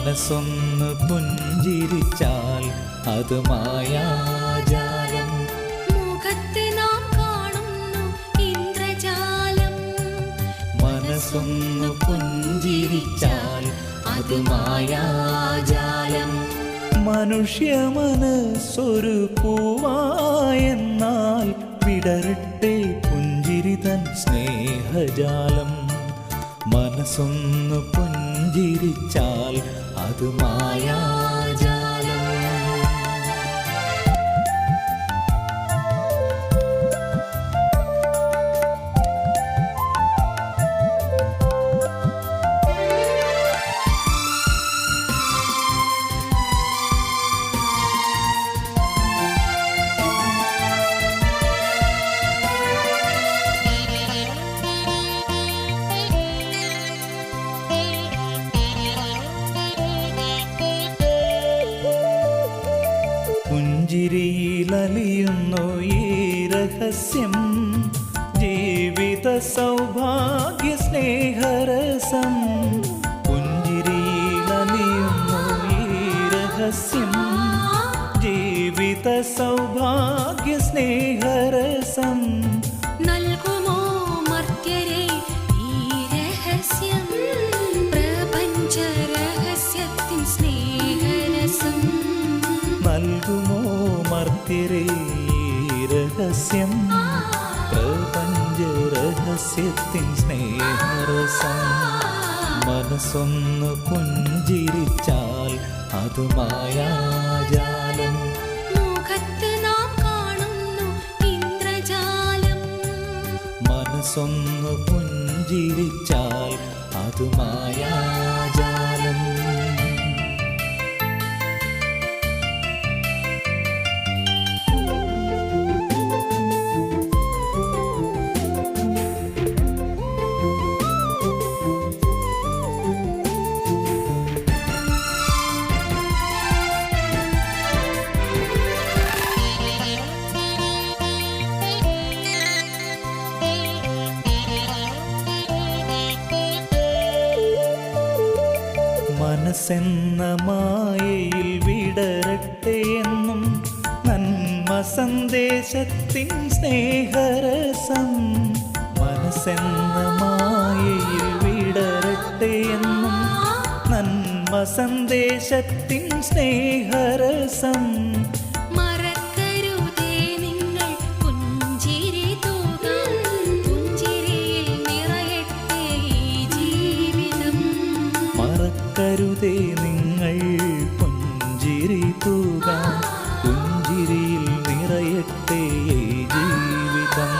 മനസ്സൊന്ന് പുഞ്ചിരിച്ചാൽ അത് മായാജാലം. മുഖത്ത് നാം കാണുന്നു ഇന്ദ്രജാലം. മനസ്സൊന്ന് പുഞ്ചിരിച്ചാൽ അത് മായാജാലം. മനുഷ്യ മനസ്സൊരു പൂവായെന്നാൽ വിടരട്ടെ പുഞ്ചിരി തൻ സ്നേഹജാലം. മനസ്സൊന്ന് പുഞ്ചിരിച്ചാൽ അത് മായാജാലം. പുഞ്ചിരിയിലലിയുന്നു ഈ രഹസ്യം, ജീവിത സൗഭാഗ്യ സ്നേഹരസം. പുഞ്ചിരിയിലലിയുന്നു ഈ രഹസ്യം, ജീവിത സൗഭാഗ്യ സ്നേഹരസം. നൽകുമോ മർത്യരെ ഈ രഹസ്യം, പ്രപഞ്ച രഹസ്യത്തിൻ സ്നേഹരസം. നൽകുമോ മർത്യരേ രഹസ്യം, പ്രപഞ്ച രഹസ്യത്തിൻ സ്നേഹരസം. മനസ്സൊന്ന് പുഞ്ചിരിച്ചാൽ അത് മായാജാലം. മുഖത്ത് നാം കാണുന്നു ഇന്ദ്രജാലം. മനസ്സൊന്ന് പുഞ്ചിരിച്ചാൽ അത് മായാജാലം. മനസ്സെന്ന മായയിൽ വിടരട്ടെ എന്നും നന്മ സന്ദേശത്തിൻ സ്നേഹരസം. മനസ്സെന്ന മായയിൽ വിടരട്ടെ എന്നും നന്മ സന്ദേശത്തിൻ സ്നേഹരസം. മറക്കരുതേ നിങ്ങൾ പുഞ്ചിരി തൂകാൻ, പുഞ്ചിരിയിൽ നിറയട്ടെ ഈ ജീവിതം. മറക്കരുതേ നിങ്ങൾ പുഞ്ചിരി തൂകാൻ, പുഞ്ചിരിയിൽ നിറയട്ടെ ഈ ജീവിതം.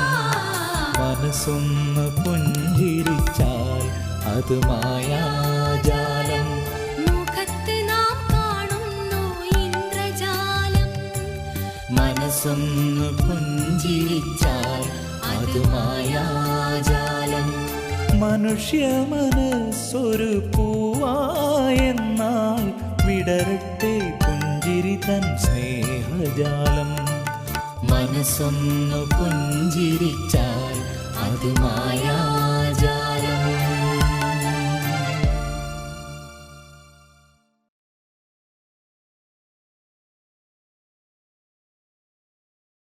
മനസ്സൊന്ന് പുഞ്ചിരിച്ചാൽ അത് മായാജാലം. മുഖത്ത് നാം കാണുന്നു ഇന്ദ്രജാലം. മനസ്സൊന്ന് പുഞ്ചിരിച്ചാൽ അത് മായാജാലം. മനുഷ്യ മനസ്സൊരു പൂവായെന്നാൽ വിടരട്ടെ പുഞ്ചിരി തൻ സ്നേഹജാലം. മനസ്സൊന്ന് പുഞ്ചിരിച്ചാൽ അത് മായാ